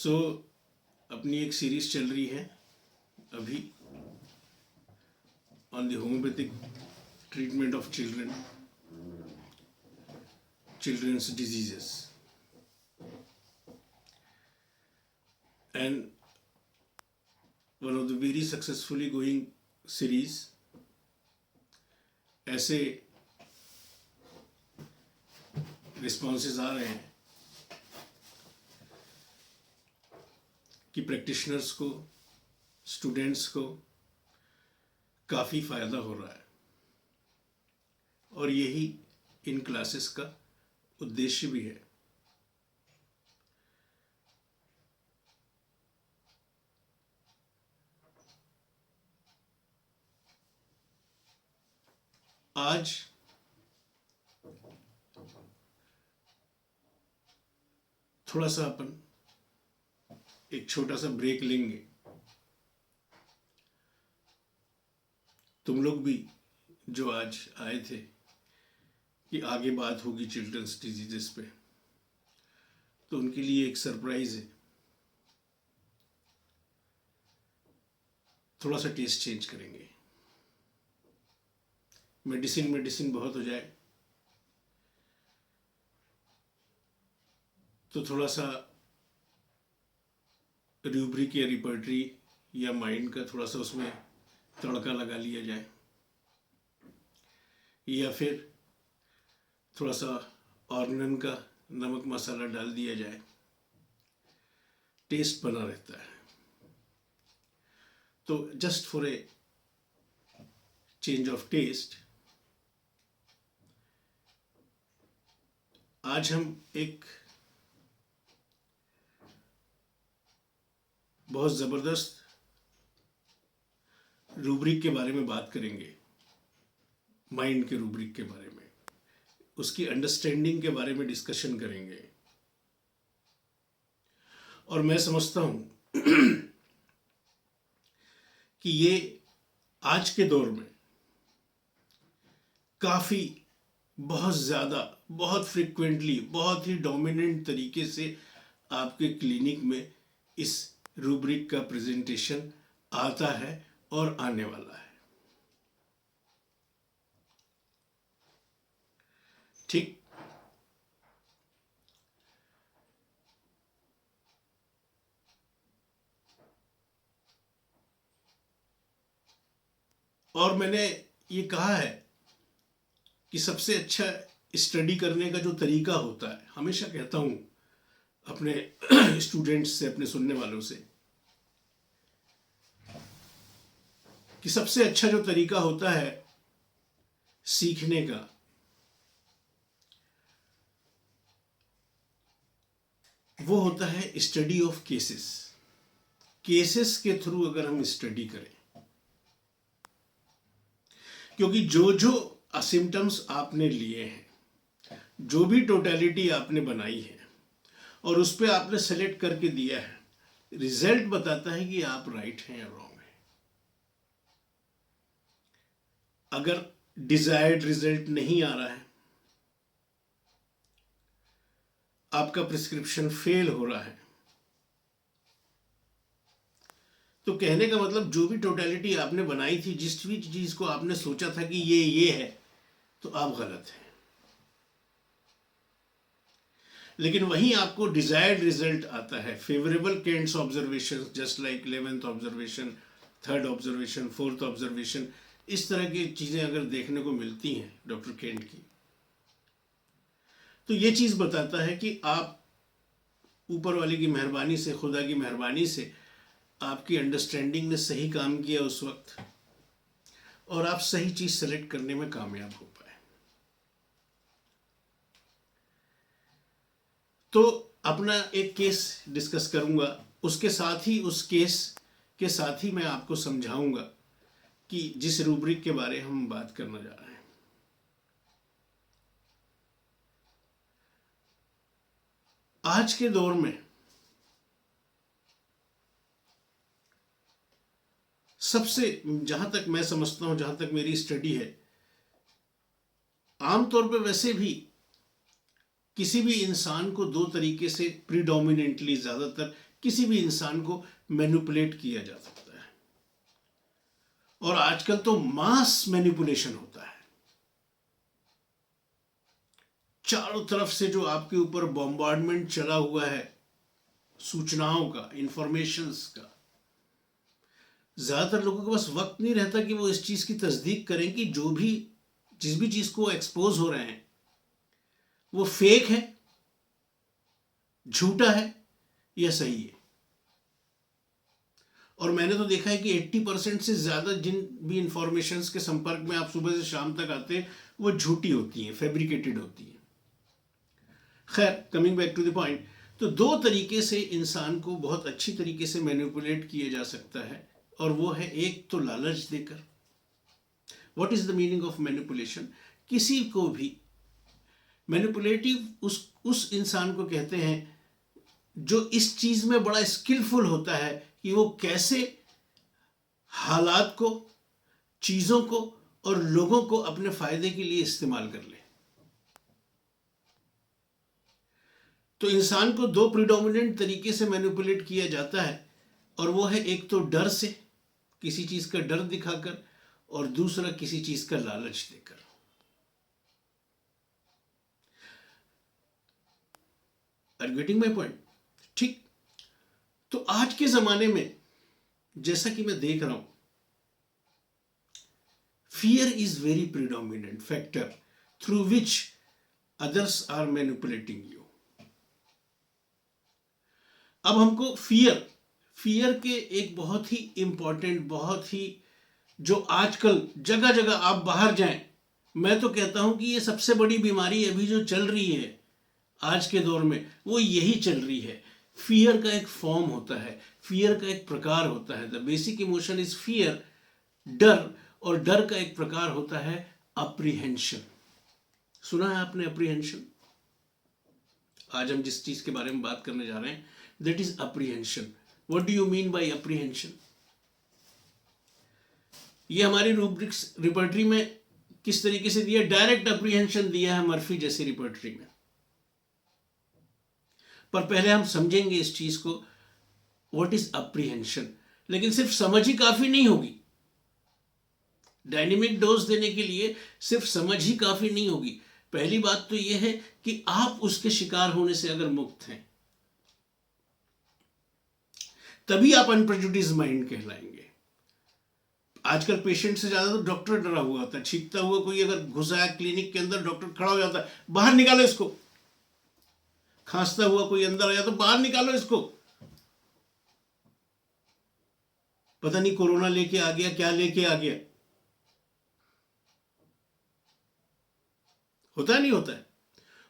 अपनी एक सीरीज चल रही है अभी on the homeopathic treatment of children's diseases, and one of the very successfully going series ऐसे रिस्पॉन्सेज आ रहे हैं कि प्रैक्टिशनर्स को, स्टूडेंट्स को काफ़ी फ़ायदा हो रहा है, और यही इन क्लासेस का उद्देश्य भी है। आज थोड़ा सा अपन एक छोटा सा ब्रेक लेंगे। तुम लोग भी जो आज आए थे कि आगे बात होगी चिल्ड्रंस डिजीजेस पे, तो उनके लिए एक सरप्राइज है। थोड़ा सा टेस्ट चेंज करेंगे। मेडिसिन बहुत हो जाए तो थोड़ा सा रूब्रिक या रिपर्टरी या माइंड का थोड़ा सा उसमें तड़का लगा लिया जाए, या फिर थोड़ा सा ऑर्गन का नमक मसाला डाल दिया जाए, टेस्ट बना रहता है। तो just for a change of taste आज हम एक बहुत ज़बरदस्त रूब्रिक के बारे में बात करेंगे, माइंड के रूब्रिक के बारे में, उसकी अंडरस्टैंडिंग के बारे में डिस्कशन करेंगे। और मैं समझता हूँ कि ये आज के दौर में काफ़ी बहुत ज़्यादा, बहुत फ्रिक्वेंटली, बहुत ही डोमिनेंट तरीके से आपके क्लिनिक में इस रूब्रिक का प्रेजेंटेशन आता है और आने वाला है। ठीक, और मैंने ये कहा है कि सबसे अच्छा स्टडी करने का जो तरीका होता है, हमेशा कहता हूँ अपने स्टूडेंट्स से, अपने सुनने वालों से, कि सबसे अच्छा जो तरीका होता है सीखने का, वो होता है स्टडी ऑफ केसेस। केसेस के थ्रू अगर हम स्टडी करें, क्योंकि जो जो सिम्टम्स आपने लिए हैं, जो भी टोटलिटी आपने बनाई है और उस पर आपने सेलेक्ट करके दिया है, रिजल्ट बताता है कि आप राइट हैं या रॉन्ग हैं। अगर डिजायर्ड रिजल्ट नहीं आ रहा है, आपका प्रिस्क्रिप्शन फेल हो रहा है, तो कहने का मतलब जो भी टोटलिटी आपने बनाई थी, जिस भी चीज को आपने सोचा था कि ये है, तो आप गलत हैं। लेकिन वहीं आपको डिजायर्ड रिजल्ट आता है, favourable Kant's observation, just like 11th observation, 3rd observation, 4th observation, इस तरह की चीजें अगर देखने को मिलती हैं डॉक्टर केंट की, तो ये चीज बताता है कि आप ऊपर वाले की मेहरबानी से, खुदा की मेहरबानी से, आपकी अंडरस्टैंडिंग ने सही काम किया उस वक्त, और आप सही चीज सेलेक्ट करने में कामयाब हो पाए। तो अपना एक केस डिस्कस करूंगा, उसके साथ ही, उस केस के साथ ही मैं आपको समझाऊंगा कि जिस रूब्रिक के बारे हम बात करना जा रहे हैं। आज के दौर में सबसे, जहां तक मैं समझता हूं, जहां तक मेरी स्टडी है, आमतौर पे वैसे भी किसी भी इंसान को दो तरीके से प्रीडोमिनेंटली, ज्यादातर किसी भी इंसान को मैनिपुलेट किया जा सकता है। और आजकल तो मास मैनिपुलेशन होता है, चारों तरफ से जो आपके ऊपर बॉम्बार्डमेंट चला हुआ है सूचनाओं का, इंफॉर्मेशंस का। ज्यादातर लोगों के पास वक्त नहीं रहता कि वो इस चीज की तस्दीक करें कि जिस भी चीज को एक्सपोज हो रहे हैं वो फेक है, झूठा है या सही है। और मैंने तो देखा है कि 80% से ज्यादा जिन भी इंफॉर्मेशंस के संपर्क में आप सुबह से शाम तक आते हैं वो झूठी होती हैं, फैब्रिकेटेड होती हैं। खैर, coming back to the point, तो दो तरीके से इंसान को बहुत अच्छी तरीके से मैनिपुलेट किया जा सकता है, और वो है एक तो लालच देकर। What is the meaning of manipulation? किसी को भी मैनिपुलेटिव उस इंसान को कहते हैं जो इस चीज में बड़ा स्किलफुल होता है कि वो कैसे हालात को, चीजों को और लोगों को अपने फायदे के लिए इस्तेमाल कर ले। तो इंसान को दो प्रिडोमिनेंट तरीके से मैनिपुलेट किया जाता है, और वो है एक तो डर से, किसी चीज का डर दिखाकर, और दूसरा किसी चीज का लालच देकर। Are you getting my point? ठीक। तो आज के जमाने में जैसा कि मैं देख रहा हूं, fear is very predominant factor through which others are manipulating you. अब हमको फियर के एक बहुत ही इंपॉर्टेंट, बहुत ही जो आजकल जगह जगह आप बाहर जाएं, मैं तो कहता हूं कि ये सबसे बड़ी बीमारी अभी जो चल रही है आज के दौर में, वो यही चल रही है। फियर का एक फॉर्म होता है, फियर का एक प्रकार होता है। The basic emotion is fear, डर, और डर का एक प्रकार होता है अप्रीहेंशन। सुना है आपने अप्रीहेंशन? आज हम जिस चीज के बारे में बात करने जा रहे हैं, that is apprehension. What do you mean by apprehension? ये हमारी रूब्रिक्स रिपर्टरी में किस तरीके से दिया? डायरेक्ट अप्रीहेंशन दिया है मर्फी जैसी रिपर्टरी में। पर पहले हम समझेंगे इस चीज को, व्हाट इज अप्रीहेंशन। लेकिन सिर्फ समझ ही काफी नहीं होगी, डायनेमिक डोज देने के लिए सिर्फ समझ ही काफी नहीं होगी। पहली बात तो यह है कि आप उसके शिकार होने से अगर मुक्त हैं, तभी आप अनप्रेजुडिस्ड माइंड कहलाएंगे। आजकल पेशेंट से ज्यादा तो डॉक्टर डरा हुआ होता है। छींकता हुआ कोई अगर घुसा है क्लिनिक के अंदर, डॉक्टर खड़ा हो जाता है, बाहर निकालो इसको। खांसता हुआ कोई अंदर आया तो बाहर निकालो इसको। पता नहीं कोरोना लेके आ गया, क्या लेके आ गया। होता है नहीं होता है?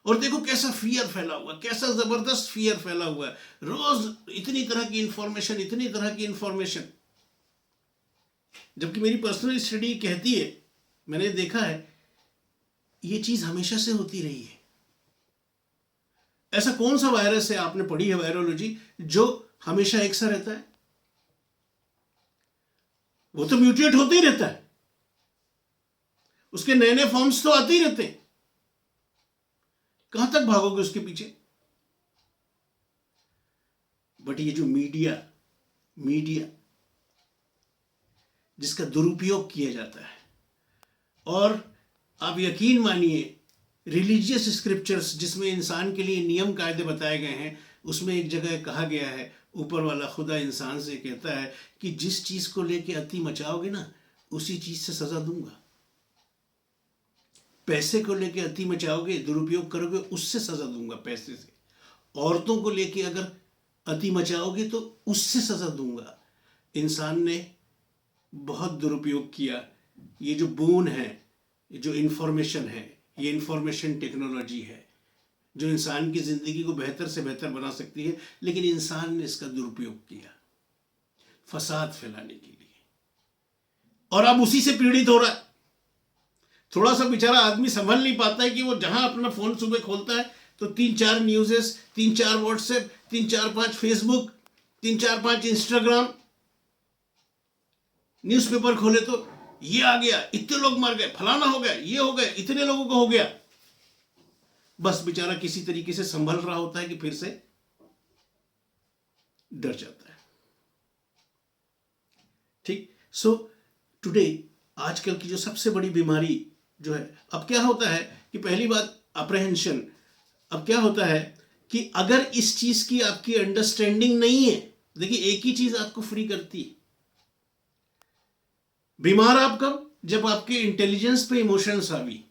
और देखो कैसा फियर फैला हुआ, कैसा जबरदस्त फियर फैला हुआ है। रोज इतनी तरह की इंफॉर्मेशन, इतनी तरह की इंफॉर्मेशन। जबकि मेरी पर्सनल स्टडी कहती है, मैंने देखा है, ये चीज हमेशा से होती रही है। ऐसा कौन सा वायरस है, आपने पढ़ी है वायरोलॉजी, जो हमेशा एक सा रहता है? वो तो म्यूटेट होते ही रहता है, उसके नए नए फॉर्म्स तो आते ही रहते हैं। कहां तक भागोगे उसके पीछे? बट ये जो मीडिया जिसका दुरुपयोग किया जाता है, और आप यकीन मानिए रिलीजियस स्क्रिप्चर्स जिसमें इंसान के लिए नियम कायदे बताए गए हैं, उसमें एक जगह कहा गया है, ऊपर वाला खुदा इंसान से कहता है कि जिस चीज को लेके अति मचाओगे ना, उसी चीज से सजा दूंगा। पैसे को लेके अति मचाओगे, दुरुपयोग करोगे, उससे सजा दूंगा पैसे से। औरतों को लेके अगर अति मचाओगे तो उससे सजा दूंगा। इंसान ने बहुत दुरुपयोग किया। ये जो बोन है, जो इंफॉर्मेशन है, ये इंफॉर्मेशन टेक्नोलॉजी है जो इंसान की जिंदगी को बेहतर से बेहतर बना सकती है, लेकिन इंसान ने इसका दुरुपयोग किया फसाद फैलाने के लिए, और अब उसी से पीड़ित हो रहा है। थोड़ा सा बेचारा आदमी संभल नहीं पाता है कि वो जहां अपना फोन सुबह खोलता है तो 3-4 न्यूज़ेस, 3-4 व्हाट्सएप, 3-4-5 फेसबुक, 3-4-5 इंस्टाग्राम, न्यूज़पेपर खोले तो ये आ गया, इतने लोग मर गए, फलाना हो गया, ये हो गए, इतने लोगों को हो गया। बस बेचारा किसी तरीके से संभल रहा होता है कि फिर से डर जाता है। ठीक। सो टुडे आजकल की जो सबसे बड़ी बीमारी जो है, अब क्या होता है कि पहली बात अप्रहेंशन। अब क्या होता है कि अगर इस चीज की आपकी अंडरस्टैंडिंग नहीं है, देखिए एक ही चीज आपको फ्री करती है। बीमार आप कब? जब आपके इंटेलिजेंस पे इमोशंस हावी।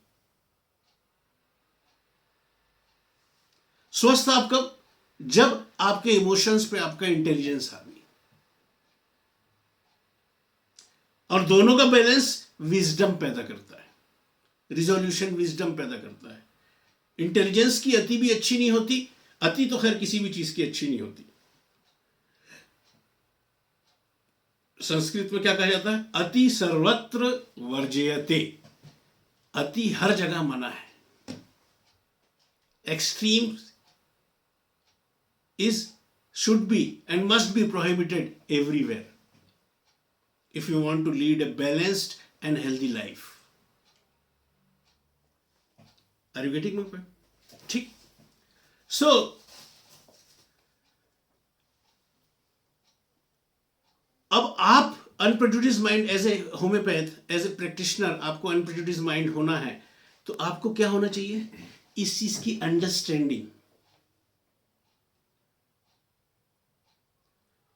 स्वस्थ आप कब? जब आपके इमोशंस पे आपका इंटेलिजेंस हावी। और दोनों का बैलेंस विजडम पैदा करता है, रिजोल्यूशन विजडम पैदा करता है। इंटेलिजेंस की अति भी अच्छी नहीं होती, अति तो खैर किसी भी चीज की अच्छी नहीं होती। संस्कृत में क्या कहा जाता है? अति सर्वत्र वर्जयते। अति हर जगह मना है। Extreme is should be and must be prohibited everywhere if you want to lead a balanced and healthy life. Are you getting my point? ठीक। So अब आप unprejudiced mind, as a homeopath, as a practitioner, आपको unprejudiced mind होना है तो आपको क्या होना चाहिए? इस चीज की अंडरस्टैंडिंग।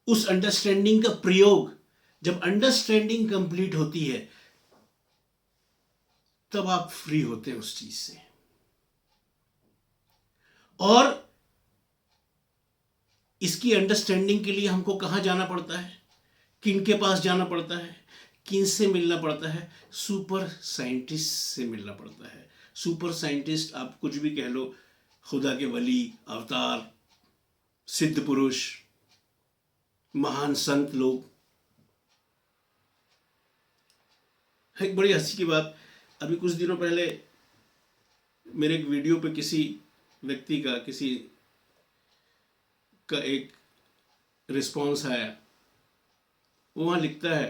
उस अंडरस्टैंडिंग का प्रयोग, जब अंडरस्टैंडिंग कंप्लीट होती है तब आप फ्री होते हैं उस चीज से। और इसकी अंडरस्टैंडिंग के लिए हमको कहां जाना पड़ता है? किन के पास जाना पड़ता है? किन से मिलना पड़ता है? सुपर साइंटिस्ट से मिलना पड़ता है। सुपर साइंटिस्ट आप कुछ भी कह लो, खुदा के वली, अवतार, सिद्ध पुरुष, महान संत लोग। एक बड़ी हंसी की बात, अभी कुछ दिनों पहले मेरे एक वीडियो पे किसी व्यक्ति का, किसी का एक रिस्पॉन्स आया। वो वहां लिखता है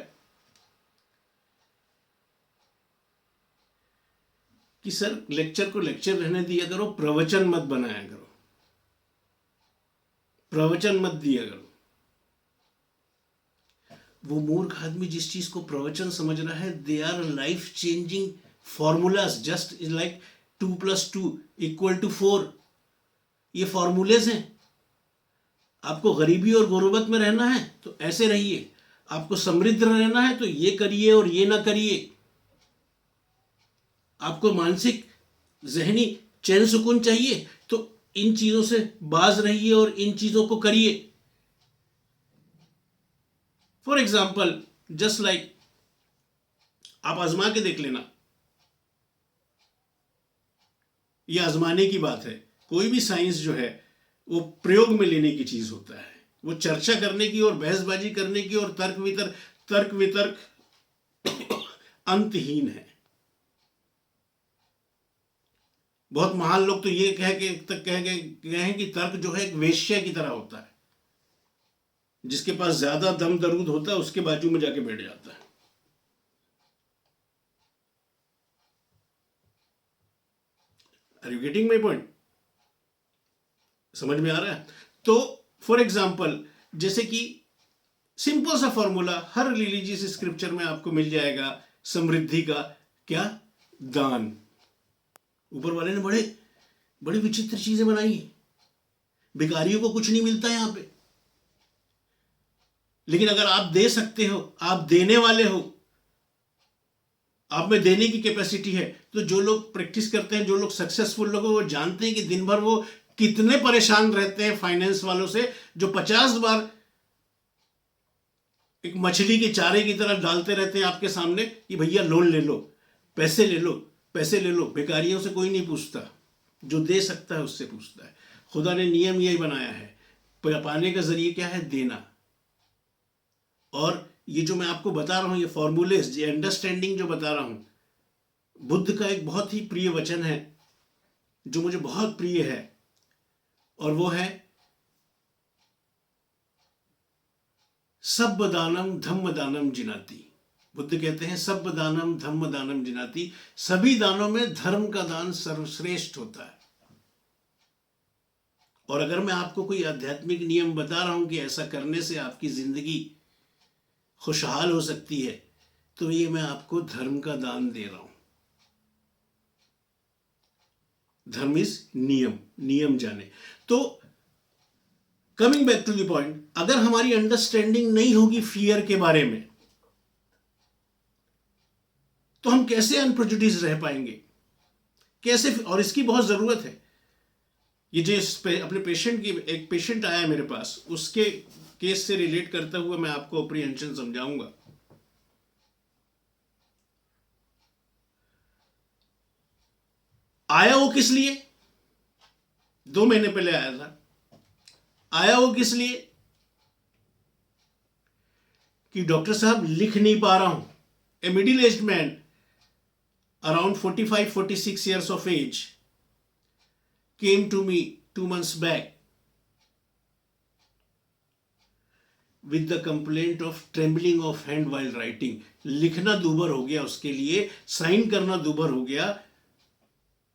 कि सर लेक्चर को लेक्चर रहने दिया करो, प्रवचन मत बनाया करो, प्रवचन मत दिया करो। वो मूर्ख आदमी जिस चीज को प्रवचन समझ रहा है, they our life changing formulas, just is like 2+2 = 4। ये फॉर्मूलेज हैं। आपको गरीबी और गुर्बत में रहना है तो ऐसे रहिए, आपको समृद्ध रहना है तो ये करिए और ये ना करिए, आपको मानसिक जहनी चैन सुकून चाहिए तो इन चीजों से बाज रहिए और इन चीजों को करिए। फॉर एग्जाम्पल, जस्ट लाइक आप आजमा के देख लेना, यह आजमाने की बात है। कोई भी साइंस जो है वो प्रयोग में लेने की चीज होता है, वो चर्चा करने की और बहसबाजी करने की और तर्क वितर्क अंतहीन है। बहुत महान लोग तो ये कह हैं कि तर्क जो है एक वेश्या की तरह होता है, जिसके पास ज्यादा दम दरूद होता है उसके बाजू में जाके बैठ जाता है। Are you getting my point? समझ में आ रहा है? तो फॉर एग्जाम्पल, जैसे कि सिंपल सा फॉर्मूला हर रिलीजियस स्क्रिप्चर में आपको मिल जाएगा समृद्धि का। क्या? दान। ऊपर वाले ने बड़ी विचित्र चीजें बनाई हैं। भिखारियों को कुछ नहीं मिलता यहां पे, लेकिन अगर आप दे सकते हो, आप देने वाले हो, आप में देने की कैपेसिटी है, तो जो लोग प्रैक्टिस करते हैं, जो लोग सक्सेसफुल लोग हैं, वो जानते हैं कि दिन भर वो कितने परेशान रहते हैं फाइनेंस वालों से, जो 50 बार एक मछली के चारे की तरह डालते रहते हैं आपके सामने कि भैया लोन ले लो, पैसे ले लो, पैसे ले लो। भिखारियों से कोई नहीं पूछता, जो दे सकता है उससे पूछता है। खुदा ने नियम यही बनाया है, पाने का जरिए क्या है? देना। और ये जो मैं आपको बता रहा हूं, ये फॉर्मूलेस, ये अंडरस्टैंडिंग जो बता रहा हूं, बुद्ध का एक बहुत ही प्रिय वचन है जो मुझे बहुत प्रिय है, और वो है सब दानम धम्म दानम जिनाति। बुद्ध कहते हैं सब दानम धम्म दानम जिनाति, सभी दानों में धर्म का दान सर्वश्रेष्ठ होता है। और अगर मैं आपको कोई आध्यात्मिक नियम बता रहा हूं कि ऐसा करने से आपकी जिंदगी खुशहाल हो सकती है, तो ये मैं आपको धर्म का दान दे रहा हूं। धर्म इज नियम, नियम जाने। तो coming back to the point, अगर हमारी अंडरस्टैंडिंग नहीं होगी फियर के बारे में, तो हम कैसे अनप्रेजुडिस्ड रह पाएंगे, कैसे? और इसकी बहुत जरूरत है। ये जो अपने पेशेंट की, एक पेशेंट आया मेरे पास, उसके केस से रिलेट करते हुए मैं आपको अप्रीहेंशन समझाऊंगा। आया वो किस लिए? 2 महीने पहले आया था। आया वो किस लिए? कि डॉक्टर साहब लिख नहीं पा रहा हूं। A middle aged man around 45-46 years of age came to me 2 months back with the complaint of trembling of hand while writing. लिखना दूभर हो गया उसके लिए, साइन करना दूभर हो गया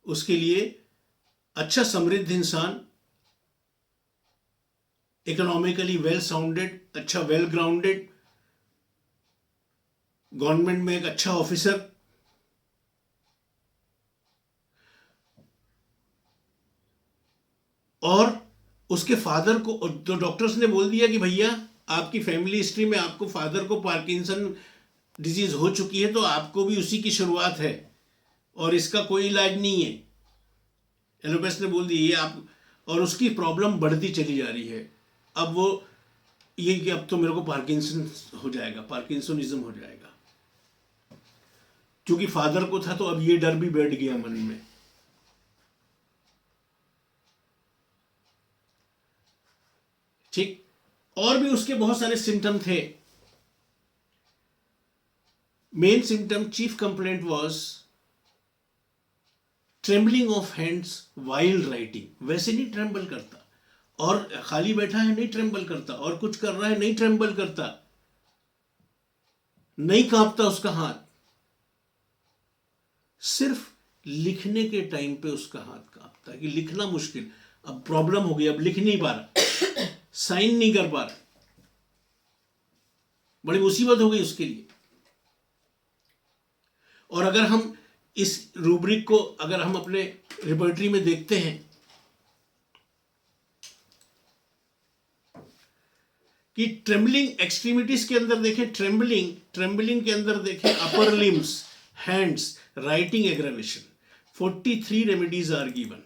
उसके लिए। अच्छा समृद्ध इंसान, इकोनॉमिकली वेल साउंडेड, अच्छा वेल ग्राउंडेड, गवर्नमेंट में एक अच्छा ऑफिसर, और उसके फादर को, तो डॉक्टर्स ने बोल दिया कि भैया आपकी फैमिली हिस्ट्री में आपको फादर को पार्किंसन डिजीज हो चुकी है, तो आपको भी उसी की शुरुआत है और इसका कोई इलाज नहीं है। एलोपैथ ने बोल दिया ये आप, और उसकी प्रॉब्लम बढ़ती चली जा रही है। अब वो ये कि अब तो मेरे को पार्किंसन हो जाएगा, पार्किंसनिज्म हो जाएगा। क्योंकि फादर को था तो अब ये डर भी बैठ गया मन में। ठीक, और भी उसके बहुत सारे सिम्टम थे। Main symptom, chief complaint was trembling of hands while writing. वैसे नहीं ट्रेम्बल करता, और खाली बैठा है नहीं ट्रेम्बल करता, और कुछ कर रहा है नहीं ट्रेम्बल करता, नहीं कांपता उसका हाथ। सिर्फ लिखने के टाइम पे उसका हाथ कांपता है कि लिखना मुश्किल, अब प्रॉब्लम हो गई, अब लिख नहीं पा रहा, साइन नहीं कर पा रहा, बड़ी मुसीबत हो गई उसके लिए। और अगर हम इस रूब्रिक को अगर हम अपने रिपर्टरी में देखते हैं कि ट्रेम्बलिंग एक्सट्रीमिटीज के अंदर देखें, ट्रेम्बलिंग के अंदर देखें upper limbs, hands, writing aggravation, 43 remedies are given.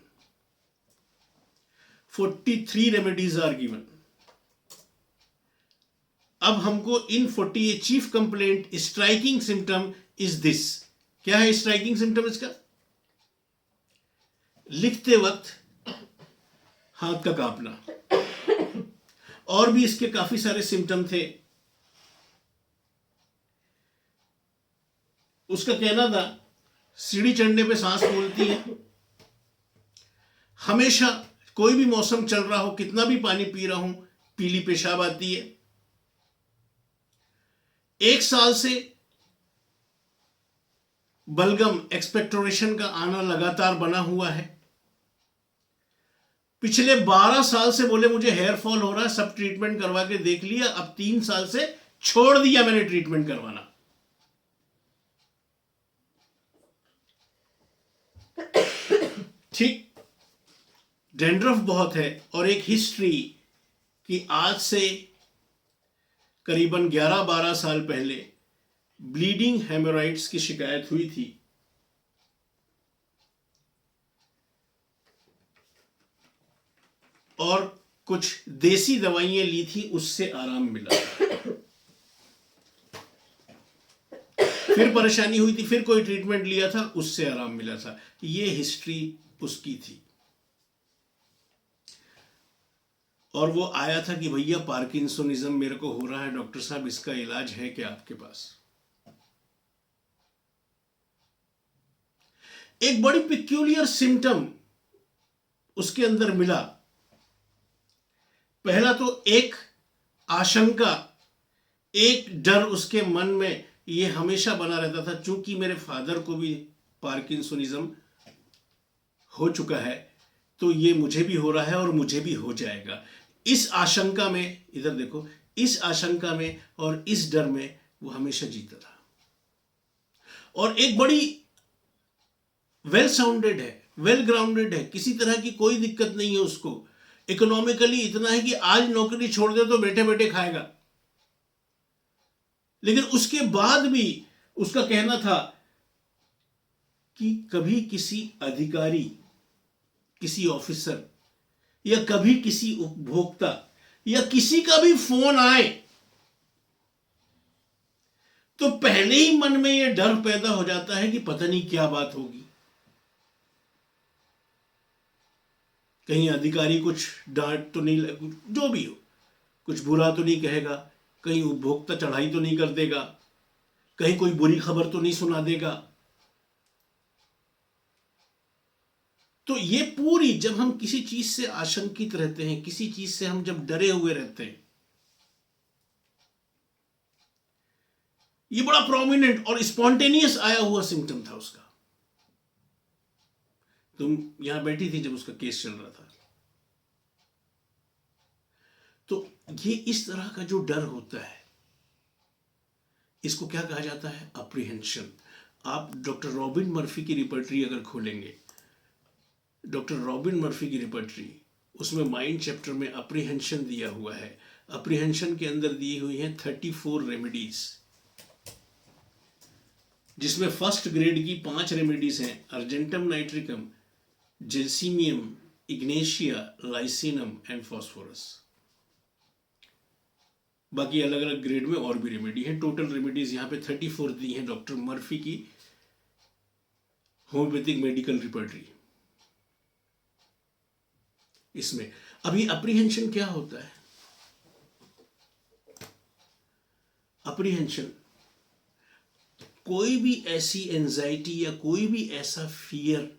43 remedies are given. अब हमको इन 48 chief complaint, striking symptom is this. क्या है स्ट्राइकिंग सिम्टम इसका? लिखते वक्त हाथ का कांपना। और भी इसके काफी सारे सिम्टम थे। उसका कहना था सीढ़ी चढ़ने पे सांस फूलती है, हमेशा कोई भी मौसम चल रहा हो, कितना भी पानी पी रहा हूं, पीली पेशाब आती है। 1 साल से बलगम एक्सपेक्टोरेशन का आना लगातार बना हुआ है। पिछले 12 साल से बोले मुझे हेयर फॉल हो रहा है, सब ट्रीटमेंट करवा के देख लिया, अब 3 साल से छोड़ दिया मैंने ट्रीटमेंट करवाना। ठीक, डैंड्रफ बहुत है, और एक हिस्ट्री कि आज से करीबन 11-12 साल पहले ब्लीडिंग हेमोराइड्स की शिकायत हुई थी, और कुछ देसी दवाइयां ली थी, उससे आराम मिला। फिर परेशानी हुई थी, फिर कोई ट्रीटमेंट लिया था, उससे आराम मिला था। ये हिस्ट्री उसकी थी। और वो आया था कि भैया पार्किंसनिज्म मेरे को हो रहा है, डॉक्टर साहब इसका इलाज है क्या आपके पास? एक बड़ी पिक्यूलियर सिम्टम उसके अंदर मिला। पहला तो एक आशंका, एक डर उसके मन में ये हमेशा बना रहता था, चूंकि मेरे फादर को भी पार्किंसनिज्म हो चुका है, तो ये मुझे भी हो रहा है और मुझे भी हो जाएगा। इस आशंका में, इधर देखो, इस आशंका में और इस डर में वो हमेशा जीता रहा। और एक बड़ी वेल साउंडेड है, वेल ग्राउंडेड है, किसी तरह की कोई दिक्कत नहीं है उसको। इकोनॉमिकली इतना है कि आज नौकरी छोड़ दे तो बैठे बैठे खाएगा। लेकिन उसके बाद भी उसका कहना था कि कभी किसी अधिकारी, किसी ऑफिसर या कभी किसी उपभोक्ता या किसी का भी फोन आए तो पहले ही मन में यह डर पैदा हो जाता है कि पता नहीं क्या बात होगी। कहीं अधिकारी कुछ डांट तो नहीं, जो भी हो, कुछ बुरा तो नहीं कहेगा, कहीं उपभोक्ता चढ़ाई तो नहीं कर देगा, कहीं कोई बुरी खबर तो नहीं सुना देगा। तो ये पूरी, जब हम किसी चीज से आशंकित रहते हैं, किसी चीज से हम जब डरे हुए रहते हैं, ये बड़ा प्रोमिनेंट और स्पॉन्टेनियस आया हुआ सिम्टम था उसका। तुम यहां बैठी थी जब उसका केस चल रहा था। तो ये इस तरह का जो डर होता है, इसको क्या कहा जाता है? अप्रीहेंशन। आप डॉक्टर रॉबिन मर्फी की रिपर्टरी अगर खोलेंगे, डॉक्टर रॉबिन मर्फी की रिपर्टरी, उसमें माइंड चैप्टर में अप्रीहेंशन दिया हुआ है। अप्रीहेंशन के अंदर दी हुई है 34 रेमेडीज, जिसमें फर्स्ट ग्रेड की 5 रेमेडीज हैं: argentum nitricum, gelsemium, ignatia, lyssinum and phosphorus. बाकी अलग अलग ग्रेड में और भी रेमेडी है। टोटल रेमेडीज यहां पे 34 दी हैं डॉक्टर मर्फी की होम्योपैथिक मेडिकल रिपर्टरी। इसमें अभी अप्रीहेंशन क्या होता है? अप्रीहेंशन कोई भी ऐसी एंजाइटी या कोई भी ऐसा फियर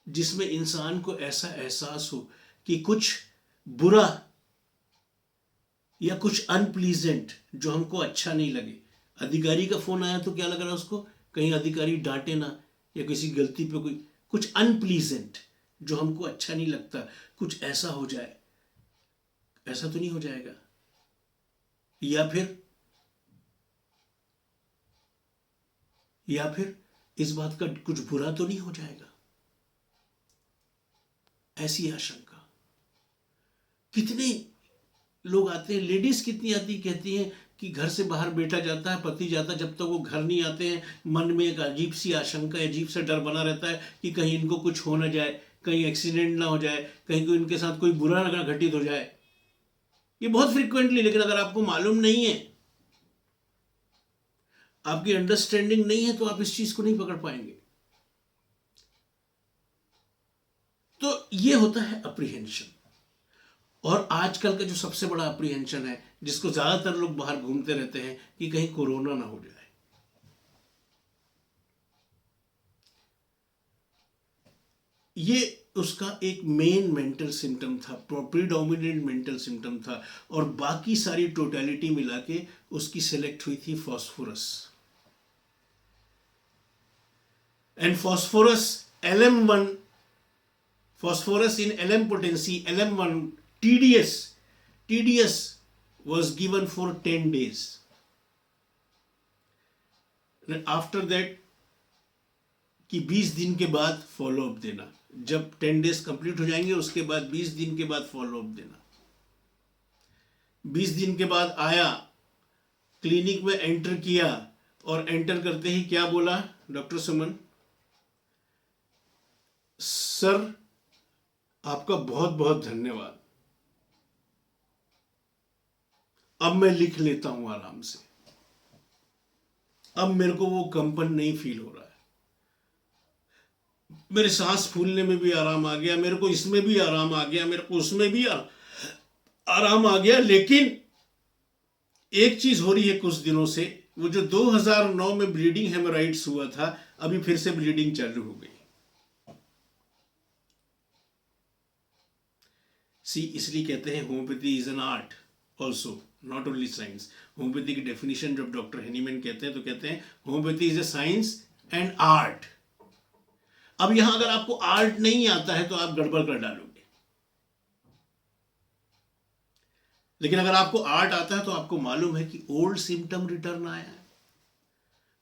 जिसमें इंसान को ऐसा एहसास हो कि कुछ बुरा या कुछ अनप्लीजेंट जो हमको अच्छा नहीं लगे। अधिकारी का फोन आया तो क्या लग रहा है उसको? कहीं अधिकारी डांटे ना, या किसी गलती पे कोई कुछ अनप्लीजेंट जो हमको अच्छा नहीं लगता, कुछ ऐसा हो जाए। ऐसा तो नहीं हो जाएगा? या फिर इस बात का कुछ बुरा तो नहीं हो जाएगा? ऐसी आशंका। कितने लोग आते हैं, लेडीज कितनी आती, कहती हैं कि घर से बाहर बैठा जाता है, पति जाता, जब तक वो घर नहीं आते हैं मन में एक अजीब सी आशंका, अजीब सा डर बना रहता है कि कहीं इनको कुछ हो ना जाए, कहीं एक्सीडेंट ना हो जाए, कहीं कोई इनके साथ कोई बुरा ना घटित हो जाए। ये बहुत फ्रिक्वेंटली, लेकिन अगर आपको मालूम नहीं है, आपकी अंडरस्टैंडिंग नहीं है, तो आप इस चीज को नहीं पकड़ पाएंगे। तो ये होता है अप्रीहेंशन। और आजकल का जो सबसे बड़ा अप्रीहेंशन है, जिसको ज्यादातर लोग बाहर घूमते रहते हैं, कि कहीं कोरोना ना हो जाए। ये उसका एक मेन मेंटल सिम्टम था, प्रीडोमिनेंट मेंटल सिम्टम था। और बाकी सारी टोटलिटी मिला के उसकी सिलेक्ट हुई थी phosphorus. And phosphorus LM1, phosphorus in LM potency, LM1, TDS was given for 10 days. And after that, कि 20 दिन के बाद फॉलो अप देना। जब 10 डेज कंप्लीट हो जाएंगे उसके बाद 20 दिन के बाद फॉलो अप देना। 20 दिन के बाद आया, क्लिनिक में एंटर किया, और एंटर करते ही क्या बोला डॉक्टर सुमन? सर आपका बहुत बहुत धन्यवाद, अब मैं लिख लेता हूं आराम से, अब मेरे को वो कंपन नहीं फील हो रहा है, मेरे सांस फूलने में भी आराम आ गया, मेरे को इसमें भी आराम आ गया, मेरे को उसमें भी आराम आ गया। लेकिन एक चीज हो रही है कुछ दिनों से, वो जो 2009 में ब्लीडिंग हेमोराइड्स हुआ था, अभी फिर से ब्लीडिंग चालू हो गई। इसलिए कहते हैं homeopathy is an art also, not only science. Homeopathy की डेफिनेशन जब डॉक्टर हेनीमैन कहते हैं तो कहते हैं homeopathy is a science and art. अब यहां अगर आपको आर्ट नहीं आता है तो आप गड़बड़ कर डालोगे, लेकिन अगर आपको आर्ट आता है तो आपको मालूम है कि ओल्ड सिम्टम रिटर्न आया है,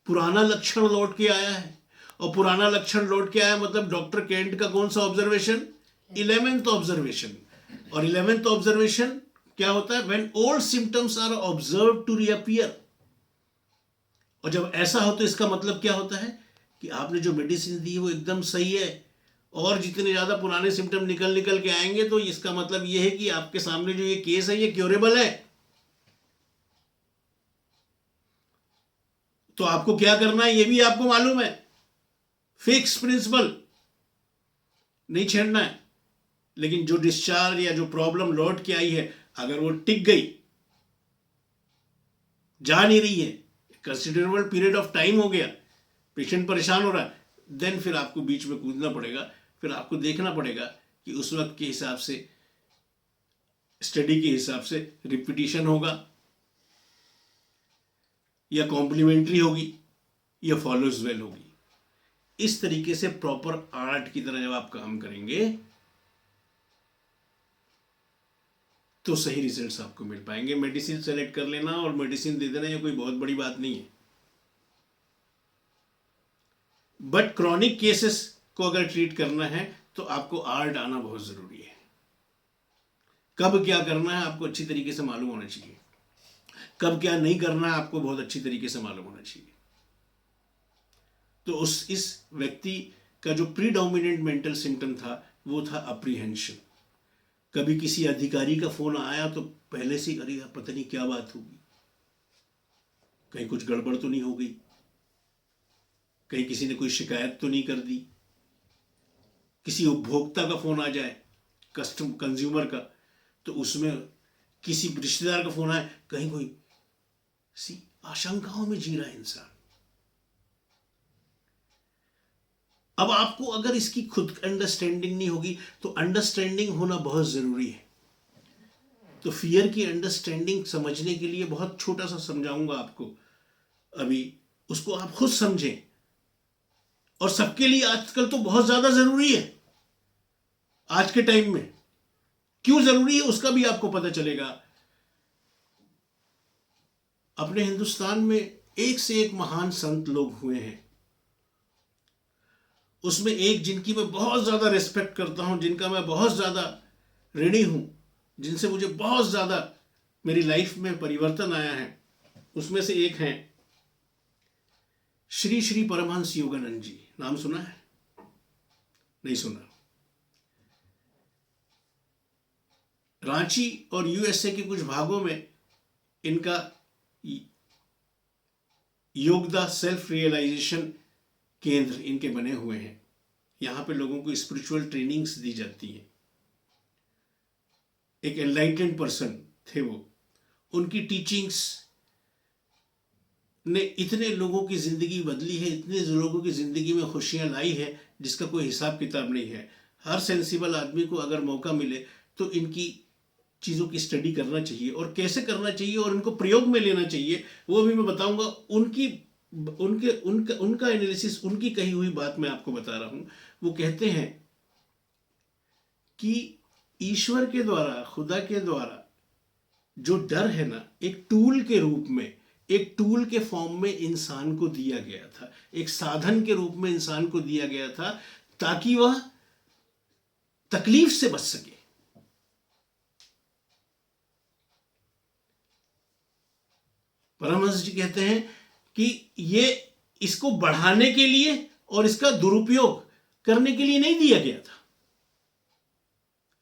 पुराना लक्षण लौट के आया है। और पुराना लक्षण लौट के आया मतलब डॉक्टर केंट का कौन सा ऑब्जर्वेशन, 11th ऑब्जर्वेशन। और 11th ऑब्जर्वेशन क्या होता है, when old symptoms are observe to reappear. और जब ऐसा हो तो इसका मतलब क्या होता है कि आपने जो मेडिसिन दी है वो एकदम सही है, और जितने ज्यादा पुराने सिम्टम निकल निकल के आएंगे तो इसका मतलब ये है कि आपके सामने जो ये केस है ये क्योरेबल है। तो आपको क्या करना है ये भी आपको मालूम है, फिक्स प्रिंसिपल नहीं छेड़ना है। लेकिन जो डिस्चार्ज या जो प्रॉब्लम लौट के आई है, अगर वो टिक गई, जा नहीं रही है, कंसिडरेबल पीरियड ऑफ टाइम हो गया, पेशेंट परेशान हो रहा है, देन फिर आपको बीच में कूदना पड़ेगा। फिर आपको देखना पड़ेगा कि उस वक्त के हिसाब से, स्टडी के हिसाब से रिपीटिशन होगा या कॉम्प्लीमेंट्री होगी या फॉलोज वेल होगी। इस तरीके से प्रॉपर आर्ट की तरह जब आप काम करेंगे तो सही रिजल्ट्स आपको मिल पाएंगे। मेडिसिन सेलेक्ट कर लेना और मेडिसिन दे देना ये कोई बहुत बड़ी बात नहीं है, बट क्रॉनिक केसेस को अगर ट्रीट करना है तो आपको आर्ट आना बहुत जरूरी है। कब क्या करना है आपको अच्छी तरीके से मालूम होना चाहिए, कब क्या नहीं करना है आपको बहुत अच्छी तरीके से मालूम होना चाहिए। तो इस व्यक्ति का जो प्रीडोमिनेंट मेंटल सिम्टम था वो था अप्रीहेंशन। कभी किसी अधिकारी का फोन आया तो पहले से अरे पता नहीं क्या बात होगी, कहीं कुछ गड़बड़ तो नहीं हो गई, कहीं किसी ने कोई शिकायत तो नहीं कर दी। किसी उपभोक्ता का फोन आ जाए, कंज्यूमर का, तो उसमें किसी रिश्तेदार का फोन आए, कहीं कोई सी आशंकाओं में जी रहा है इंसान। अब आपको अगर इसकी खुद अंडरस्टैंडिंग नहीं होगी तो अंडरस्टैंडिंग होना बहुत जरूरी है। तो फियर की अंडरस्टैंडिंग समझने के लिए बहुत छोटा सा समझाऊंगा आपको अभी, उसको आप खुद समझें। और सबके लिए आजकल तो बहुत ज्यादा जरूरी है। आज के टाइम में क्यों जरूरी है उसका भी आपको पता चलेगा। अपने हिंदुस्तान में एक से एक महान संत लोग हुए हैं, उसमें एक जिनकी मैं बहुत ज्यादा रिस्पेक्ट करता हूं, जिनका मैं बहुत ज्यादा ऋणी हूं, जिनसे मुझे बहुत ज्यादा मेरी लाइफ में परिवर्तन आया है, उसमें से एक हैं श्री श्री परमहंस योगानंद जी। नाम सुना है? नहीं सुना? रांची और यूएसए के कुछ भागों में इनका योगदा सेल्फ रियलाइजेशन केंद्र इनके बने हुए हैं। यहां पे लोगों को स्पिरिचुअल ट्रेनिंग्स दी जाती हैं। एक एनलाइटेंड पर्सन थे वो। उनकी टीचिंग्स ने इतने लोगों की जिंदगी बदली है, इतने लोगों की जिंदगी में खुशियां लाई है जिसका कोई हिसाब किताब नहीं है। हर सेंसिबल आदमी को अगर मौका मिले तो इनकी चीज़ों की स्टडी करना चाहिए, और कैसे करना चाहिए और इनको प्रयोग में लेना चाहिए वो भी मैं बताऊंगा। उनका एनालिसिस, उनकी कही हुई बात मैं आपको बता रहा हूं। वो कहते हैं कि ईश्वर के द्वारा, खुदा के द्वारा जो डर है ना, एक टूल के रूप में, एक टूल के फॉर्म में इंसान को दिया गया था, एक साधन के रूप में इंसान को दिया गया था ताकि वह तकलीफ से बच सके। परमहंस जी कहते हैं कि ये इसको बढ़ाने के लिए और इसका दुरुपयोग करने के लिए नहीं दिया गया था,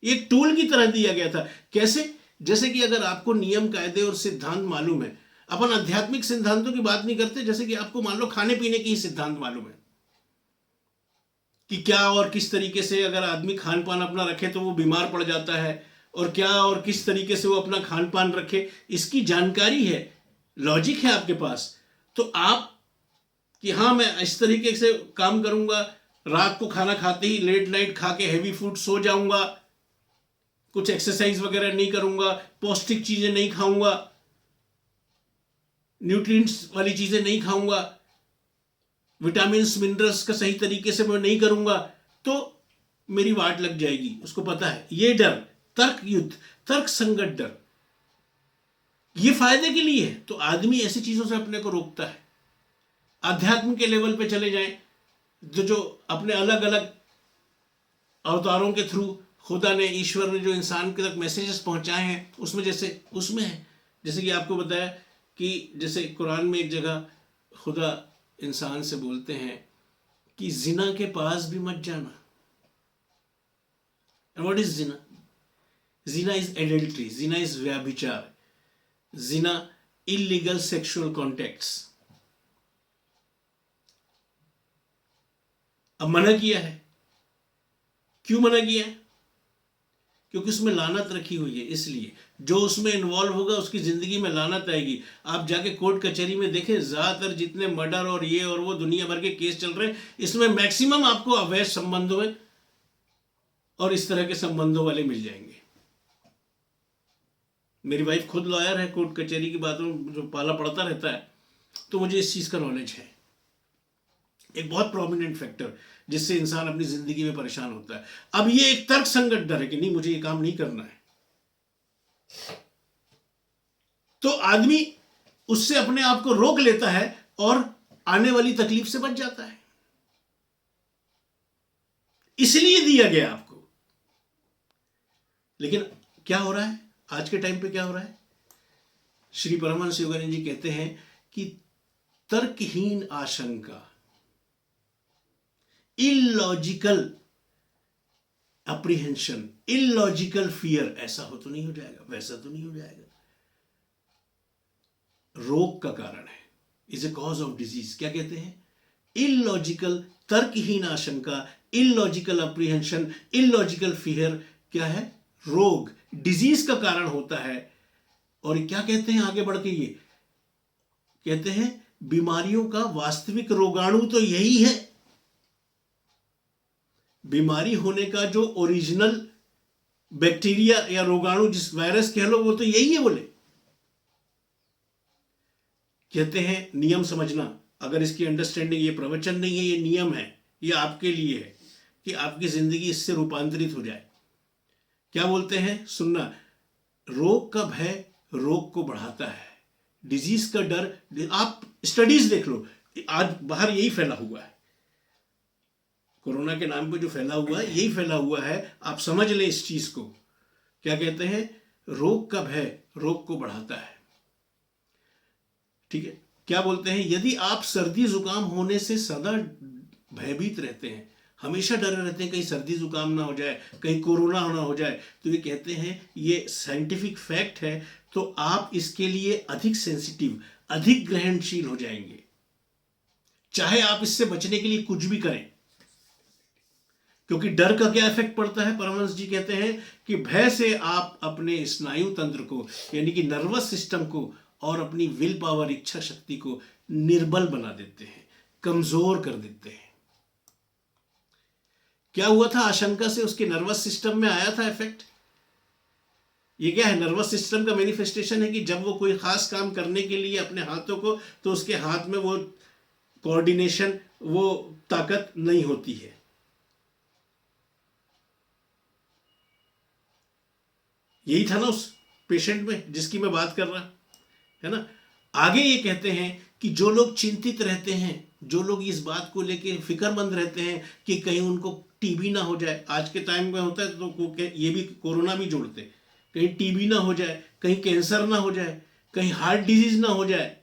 एक टूल की तरह दिया गया था। कैसे? जैसे कि अगर आपको नियम कायदे और सिद्धांत मालूम है, अपन आध्यात्मिक सिद्धांतों की बात नहीं करते, जैसे कि आपको मान लो खाने पीने की ही सिद्धांत मालूम है कि क्या और किस तरीके से अगर आदमी खान पान अपना रखे तो वो बीमार पड़ जाता है, और क्या और किस तरीके से वो अपना खान पान रखे, इसकी जानकारी है, लॉजिक है आपके पास। तो आप कि हाँ मैं इस तरीके से काम करूंगा, रात को खाना खाते ही लेट नाइट खा के हैवी फूड सो जाऊंगा, कुछ एक्सरसाइज वगैरह नहीं करूंगा, पौष्टिक चीजें नहीं खाऊंगा, न्यूट्रिएंट्स वाली चीजें नहीं खाऊंगा, विटामिन्स मिनरल्स का सही तरीके से मैं नहीं करूंगा तो मेरी वाट लग जाएगी, उसको पता है। ये डर, तर्क युद्ध, तर्क संगत डर, ये फायदे के लिए है, तो आदमी ऐसी चीजों से अपने को रोकता है। अध्यात्म के लेवल पे चले जाएं, जो अपने अलग अलग अवतारों के थ्रू खुदा ने, ईश्वर ने जो इंसान के तक मैसेजेस पहुंचाए हैं, उसमें है, जैसे कि आपको बताया कि जैसे कुरान में एक जगह खुदा इंसान से बोलते हैं कि जिना के पास भी मत जाना। And what is Jinnah? Jinnah is adultery, Jinnah is व्यभिचार, जिना इलीगल सेक्सुअल कॉन्टैक्ट्स। अब मना किया है, क्यों मना किया है? क्योंकि उसमें लानत रखी हुई है, इसलिए जो उसमें इन्वॉल्व होगा उसकी जिंदगी में लानत आएगी। आप जाके कोर्ट कचहरी में देखें, ज्यादातर जितने मर्डर और ये और वो दुनिया भर के केस चल रहे हैं, इसमें मैक्सिमम आपको अवैध संबंधों में और इस तरह के संबंधों वाले मिल जाएंगे। मेरी वाइफ खुद लॉयर है, कोर्ट कचहरी की बातों में जो पाला पड़ता रहता है, तो मुझे इस चीज का नॉलेज है। एक बहुत प्रोमिनेंट फैक्टर जिससे इंसान अपनी जिंदगी में परेशान होता है। अब ये एक तर्क संगत डर है कि नहीं, मुझे ये काम नहीं करना है, तो आदमी उससे अपने आप को रोक लेता है और आने वाली तकलीफ से बच जाता है। इसलिए दिया गया आपको। लेकिन क्या हो रहा है आज के टाइम पे? क्या हो रहा है? श्री परमहंस योगानंद जी कहते हैं कि तर्कहीन आशंका, इलॉजिकल अप्रीहेंशन, इलॉजिकल फियर, ऐसा हो तो नहीं हो जाएगा, वैसा तो नहीं हो जाएगा, रोग का कारण है, is a cause of disease. क्या कहते हैं? इलॉजिकल, तर्कहीन आशंका, इलॉजिकल अप्रीहेंशन, इलॉजिकल फियर क्या है? रोग, डिजीज का कारण होता है। और क्या कहते हैं आगे बढ़ के? ये कहते हैं बीमारियों का वास्तविक रोगाणु तो यही है। बीमारी होने का जो ओरिजिनल बैक्टीरिया या रोगाणु, जिस वायरस कह लो, वो तो यही है। बोले कहते हैं नियम समझना, अगर इसकी अंडरस्टैंडिंग, ये प्रवचन नहीं है, ये नियम है, ये आपके लिए है कि आपकी जिंदगी इससे रूपांतरित हो जाए। क्या बोलते हैं? सुनना, रोग का भय रोग को बढ़ाता है, डिजीज का डर। आप स्टडीज देख लो, आज बाहर यही फैला हुआ है, कोरोना के नाम पे जो फैला हुआ है, यही फैला हुआ है। आप समझ लें इस चीज को। क्या कहते हैं? रोग का भय रोग को बढ़ाता है। ठीक है? क्या बोलते हैं? यदि आप सर्दी जुकाम होने से सदा भयभीत रहते हैं, हमेशा डरे रहते हैं कहीं सर्दी जुकाम ना हो जाए, कहीं कोरोना ना हो जाए, तो ये कहते हैं, ये साइंटिफिक फैक्ट है, तो आप इसके लिए अधिक सेंसिटिव, अधिक ग्रहणशील हो जाएंगे, चाहे आप इससे बचने के लिए कुछ भी करें। क्योंकि डर का क्या इफेक्ट पड़ता है? परमहंस जी कहते हैं कि भय से आप अपने स्नायु तंत्र को, यानी कि नर्वस सिस्टम को, और अपनी विल पावर, इच्छा शक्ति को निर्बल बना देते हैं, कमजोर कर देते हैं। क्या हुआ था? आशंका से उसके नर्वस सिस्टम में आया था इफेक्ट। ये क्या है? नर्वस सिस्टम का मैनिफेस्टेशन है कि जब वो कोई खास काम करने के लिए अपने हाथों को, तो उसके हाथ में वो कोऑर्डिनेशन, वो ताकत नहीं होती है। यही था ना उस पेशेंट में जिसकी मैं बात कर रहा है ना। आगे ये कहते हैं कि जो लोग चिंतित रहते हैं, जो लोग इस बात को लेके फिक्रमंद रहते हैं कि कहीं उनको टीबी ना हो जाए, आज के टाइम में होता है तो ये भी कोरोना भी जोड़ते, कहीं टीबी ना हो जाए, कहीं कैंसर ना हो जाए, कहीं हार्ट डिजीज ना हो जाए।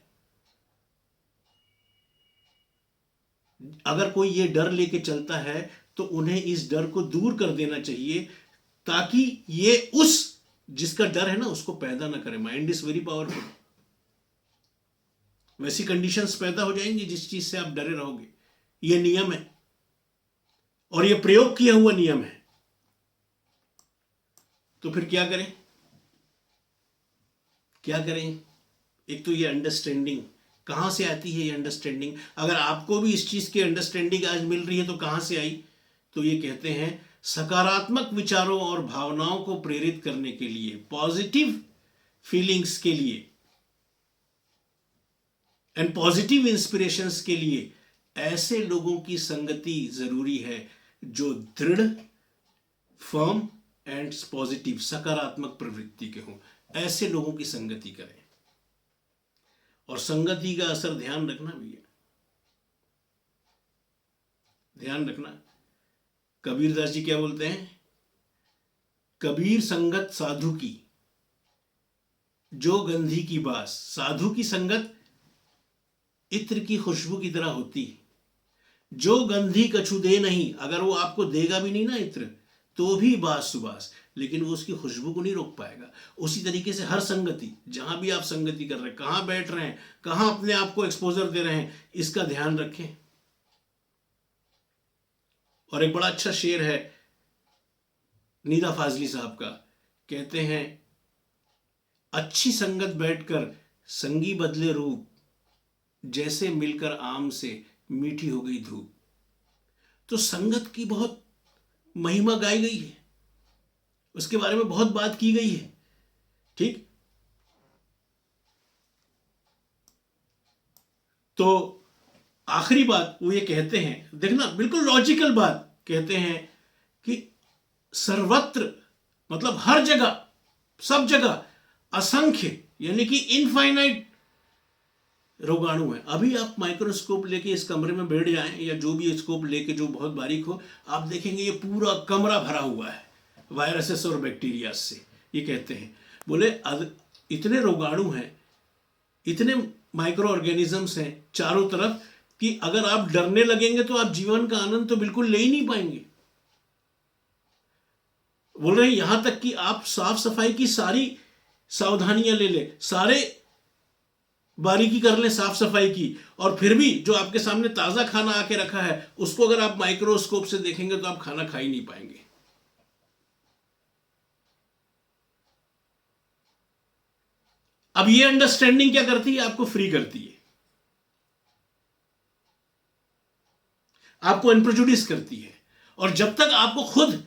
अगर कोई ये डर लेके चलता है तो उन्हें इस डर को दूर कर देना चाहिए, ताकि ये उस जिसका डर है ना उसको पैदा ना करे। Mind is very powerful. वैसी कंडीशंस पैदा हो जाएंगी जिस चीज से आप डरे रहोगे। यह नियम है और यह प्रयोग किया हुआ नियम है। तो फिर क्या करें? क्या करें? एक तो ये अंडरस्टैंडिंग, कहां से आती है ये अंडरस्टैंडिंग? अगर आपको भी इस चीज की अंडरस्टैंडिंग आज मिल रही है तो कहां से आई? तो ये कहते हैं सकारात्मक विचारों और भावनाओं को प्रेरित करने के लिए, पॉजिटिव फीलिंग्स के लिए एंड पॉजिटिव इंस्पिरेशंस के लिए ऐसे लोगों की संगति जरूरी है जो दृढ़, फर्म एंड पॉजिटिव, सकारात्मक प्रवृत्ति के हों। ऐसे लोगों की संगति करें। और संगति का असर ध्यान रखना भी है, ध्यान रखना। कबीरदास जी क्या बोलते हैं? कबीर संगत साधु की, जो गंधी की बास। साधु की संगत इत्र की खुशबू की तरह होती है, जो गंधी कछु दे नहीं। अगर वो आपको देगा भी नहीं ना इत्र, तो भी बास सुबास, लेकिन वो उसकी खुशबू को नहीं रोक पाएगा। उसी तरीके से हर संगति, जहां भी आप संगति कर रहे हैं, कहां बैठ रहे हैं, कहां अपने आप को एक्सपोजर दे रहे हैं, इसका ध्यान रखें। और एक बड़ा अच्छा शेर है नीदा फाजली साहब का, कहते हैं, अच्छी संगत बैठकर संगी बदले रूप, जैसे मिलकर आम से मीठी हो गई धूप। तो संगत की बहुत महिमा गाई गई है, उसके बारे में बहुत बात की गई है। ठीक, तो आखिरी बात वो ये कहते हैं, देखना बिल्कुल लॉजिकल बात, कहते हैं कि सर्वत्र मतलब हर जगह, सब जगह असंख्य यानी कि इनफाइनाइट रोगाणु है। अभी आप माइक्रोस्कोप लेके इस कमरे में बैठ जाएं, या जो भी स्कोप लेके जो बहुत बारीक हो, आप देखेंगे ये पूरा कमरा भरा हुआ है वायरसेस और बैक्टीरिया से। ये कहते हैं, बोले इतने रोगाणु हैं, इतने माइक्रो ऑर्गेनिजम्स हैं चारों तरफ, कि अगर आप डरने लगेंगे तो आप जीवन का आनंद तो बिल्कुल ले ही नहीं पाएंगे। बोल रहे हैं यहां तक कि आप साफ सफाई की सारी सावधानियां ले ले, सारे बारीकी कर लें साफ सफाई की, और फिर भी जो आपके सामने ताजा खाना आके रखा है, उसको अगर आप माइक्रोस्कोप से देखेंगे तो आप खाना खा ही नहीं पाएंगे। अब ये अंडरस्टैंडिंग क्या करती है? आपको फ्री करती है, आपको अनप्रेजुडिस करती है। और जब तक आपको खुद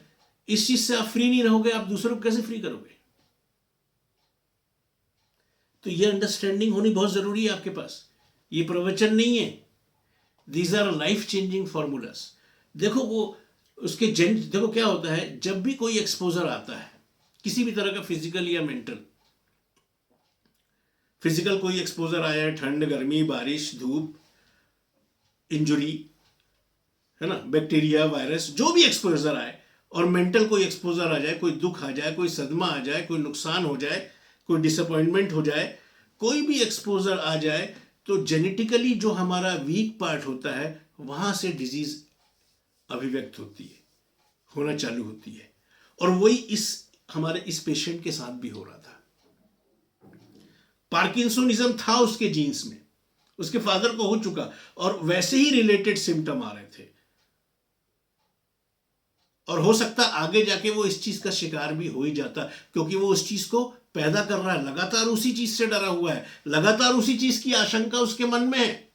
इस चीज से आप फ्री नहीं रहोगे, आप दूसरों को कैसे फ्री करोगे? तो ये अंडरस्टैंडिंग होनी बहुत जरूरी है आपके पास। ये प्रवचन नहीं है, these our life changing formulas. देखो वो उसके देखो क्या होता है, जब भी कोई एक्सपोजर आता है किसी भी तरह का, फिजिकल या मेंटल, फिजिकल कोई एक्सपोजर आया है, ठंड, गर्मी, बारिश, धूप, इंजुरी, है ना, बैक्टीरिया, वायरस, जो भी एक्सपोजर आए, और मेंटल कोई एक्सपोजर आ जाए, कोई दुख आ जाए, कोई सदमा आ जाए, कोई नुकसान हो जाए, कोई डिसअपॉइंटमेंट हो जाए, कोई भी एक्सपोजर आ जाए, तो जेनेटिकली जो हमारा वीक पार्ट होता है, वहां से डिजीज अभिव्यक्त होती है, होना चालू होती है। और वही हमारे इस पेशेंट के साथ भी हो रहा था। पार्किंसोनिज्म था उसके जीन्स में, उसके फादर को हो चुका, और वैसे ही रिलेटेड सिम्टम आ रहे थे। और हो सकता आगे जाके वो इस चीज का शिकार भी हो ही जाता, क्योंकि वो उस चीज को पैदा कर रहा है, लगातार उसी चीज से डरा हुआ है, लगातार उसी चीज की आशंका उसके मन में है।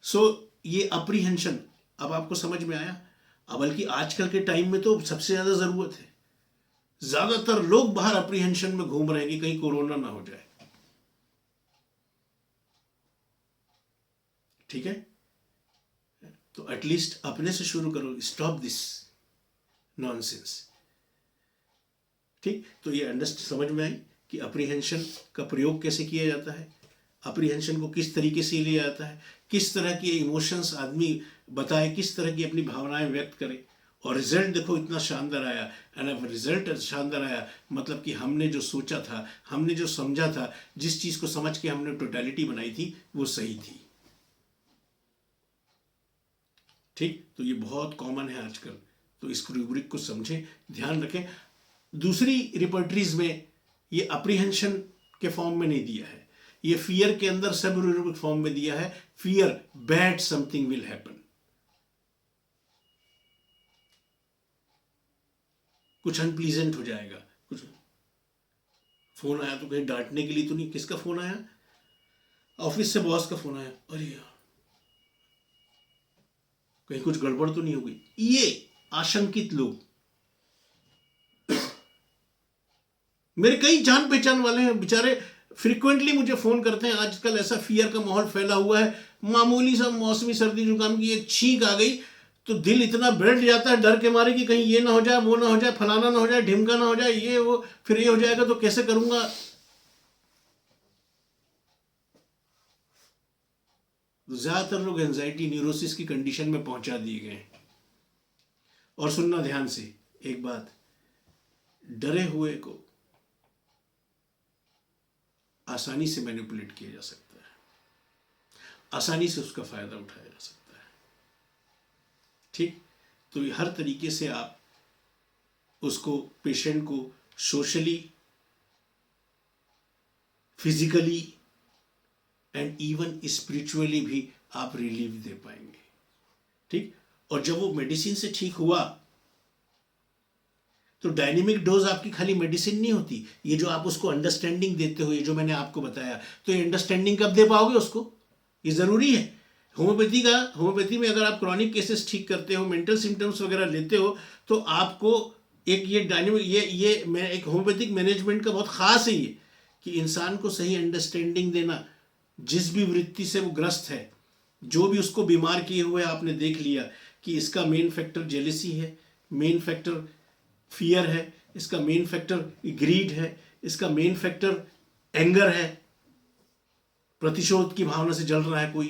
सो ये अप्रीहेंशन अब आपको समझ में आया। अब बल्कि आजकल के टाइम में तो सबसे ज्यादा जरूरत है, ज्यादातर लोग बाहर अप्रीहेंशन में घूम रहे हैं कि कहीं कोरोना ना हो जाए। ठीक है, तो एटलीस्ट अपने से शुरू करो, स्टॉप दिस नॉनसेंस। ठीक, तो ये समझ में आई कि अप्रीहेंशन का प्रयोग कैसे किया जाता है, अप्रीहेंशन को किस तरीके से लिया जाता है, किस तरह की इमोशंस आदमी बताए, किस तरह की अपनी भावनाएं व्यक्त करे, और रिजल्ट देखो इतना शानदार आया। एंड रिजल्ट शानदार आया मतलब कि हमने जो सोचा था, हमने जो समझा था, जिस चीज को समझ के हमने टोटलिटी बनाई थी, वो सही थी। ठीक, तो ये बहुत कॉमन है आजकल, तो इस रूब्रिक को समझें, ध्यान रखें। दूसरी रिपर्टरीज में ये अप्रीहेंशन के फॉर्म में नहीं दिया है, ये फियर के अंदर सब रूब्रिक फॉर्म में दिया है। Fear, bad something will happen, कुछ अनप्लीजेंट हो जाएगा, कुछ फोन आया तो कहीं डांटने के लिए तो नहीं, किसका फोन आया, ऑफिस से बॉस का फोन आया, अरे यार कहीं कुछ गड़बड़ तो नहीं हो गई। ये आशंकित लोग, मेरे कई जान पहचान वाले हैं बेचारे, फ्रिक्वेंटली मुझे फ़ोन करते हैं, आजकल ऐसा फियर का माहौल फैला हुआ है, मामूली सा मौसमी सर्दी जुकाम की एक छींक आ गई तो दिल इतना बैठ जाता है डर के मारे कि कहीं ये ना हो जाए, वो ना हो जाए, फलाना ना हो जाए, ढिमका ना हो जाए, ये वो, फिर ये हो जाएगा तो कैसे करूँगा। ज़्यादातर लोग एंजाइटी न्यूरोसिस की कंडीशन में पहुंचा दिए गए हैं। और सुनना ध्यान से एक बात, डरे हुए को आसानी से मैनिपुलेट किया जा सकता है, आसानी से उसका फायदा उठाया जा सकता है। ठीक, तो हर तरीके से आप उसको, पेशेंट को socially, physically and even spiritually भी आप रिलीफ दे पाएंगे। ठीक, और जब वो मेडिसिन से ठीक हुआ तो डायनेमिक डोज आपकी खाली मेडिसिन नहीं होती, ये जो आप उसको अंडरस्टैंडिंग देते हो, ये जो मैंने आपको बताया, तो ये अंडरस्टैंडिंग कब दे पाओगे उसको, ये ज़रूरी है। होम्योपैथी में अगर आप क्रॉनिक केसेस ठीक करते हो, मेंटल सिम्टम्स वगैरह लेते हो, तो आपको एक ये डायनेमिक, ये मैं एक होम्योपैथिक मैनेजमेंट का बहुत ख़ास है ये, कि इंसान को सही अंडरस्टैंडिंग देना, जिस भी वृत्ति से वो ग्रस्त है, जो भी उसको बीमार किए हुए आपने देख लिया कि इसका मेन फैक्टर जेलिसी है, मेन फैक्टर फियर है, इसका मेन फैक्टर ग्रीड है, इसका मेन फैक्टर एंगर है, प्रतिशोध की भावना से जल रहा है कोई,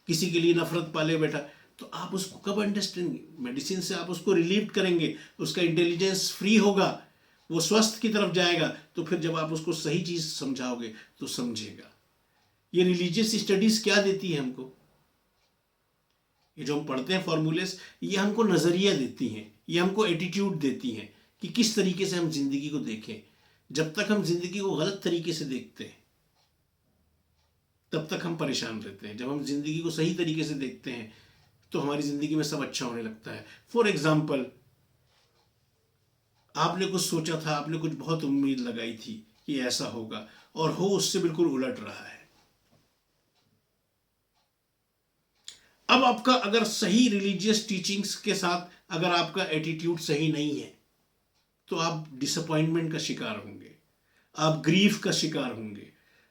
किसी के लिए नफरत पाले बैठा, तो आप उसको कब अंडरस्टैंड, मेडिसिन से आप उसको रिलीव करेंगे, उसका इंटेलिजेंस फ्री होगा, वो स्वस्थ की तरफ जाएगा, तो फिर जब आप उसको सही चीज़ समझाओगे तो समझेगा। ये रिलीजियस स्टडीज़ क्या देती है हमको, ये जो हम पढ़ते हैं फॉर्मूलेस, ये हमको नज़रिया देती हैं, ये हमको एटीट्यूड देती हैं कि किस तरीके से हम जिंदगी को देखें। जब तक हम जिंदगी को गलत तरीके से देखते हैं तब तक हम परेशान रहते हैं। जब हम जिंदगी को सही तरीके से देखते हैं तो हमारी जिंदगी में सब अच्छा होने लगता है। फॉर एग्जाम्पल, आपने कुछ सोचा था, आपने कुछ बहुत उम्मीद लगाई थी कि ऐसा होगा, और हो उससे बिल्कुल उलट रहा है। अब आपका अगर सही रिलीजियस टीचिंग्स के साथ अगर आपका एटीट्यूड सही नहीं है तो आप डिसअपॉइंटमेंट का शिकार होंगे, आप ग्रीफ का शिकार होंगे,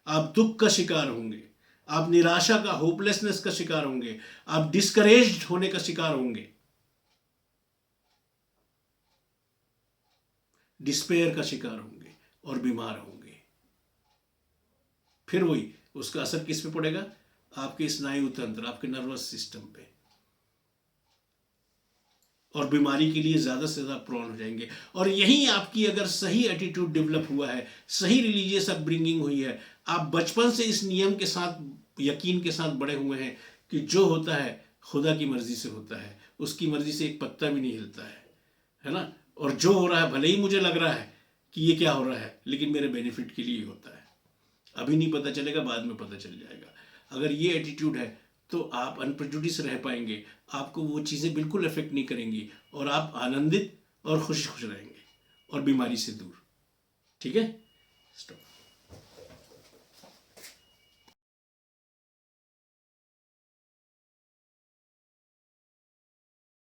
आप दुख का शिकार होंगे, आप निराशा का, होपलेसनेस का शिकार होंगे, आप डिस्करेज्ड होने का शिकार होंगे, डिस्पेयर का शिकार होंगे और बीमार होंगे। फिर वही, उसका असर किस पे पड़ेगा, आपके स्नायु तंत्र, आपके नर्वस सिस्टम पे, और बीमारी के लिए ज़्यादा से ज़्यादा प्रोन हो जाएंगे। और यहीं आपकी अगर सही एटीट्यूड डेवलप हुआ है, सही रिलीजियस अपब्रिंगिंग हुई है, आप बचपन से इस नियम के साथ, यकीन के साथ बड़े हुए हैं कि जो होता है खुदा की मर्जी से होता है, उसकी मर्जी से एक पत्ता भी नहीं हिलता है ना। और जो हो रहा है, भले ही मुझे लग रहा है कि ये क्या हो रहा है, लेकिन मेरे बेनिफिट के लिए होता है, अभी नहीं पता चलेगा, बाद में पता चल जाएगा। अगर ये एटीट्यूड है तो आप अनप्रेजुडिस रह पाएंगे, आपको वो चीज़ें बिल्कुल अफेक्ट नहीं करेंगी, और आप आनंदित और खुश खुश रहेंगे और बीमारी से दूर। ठीक है, स्टॉप।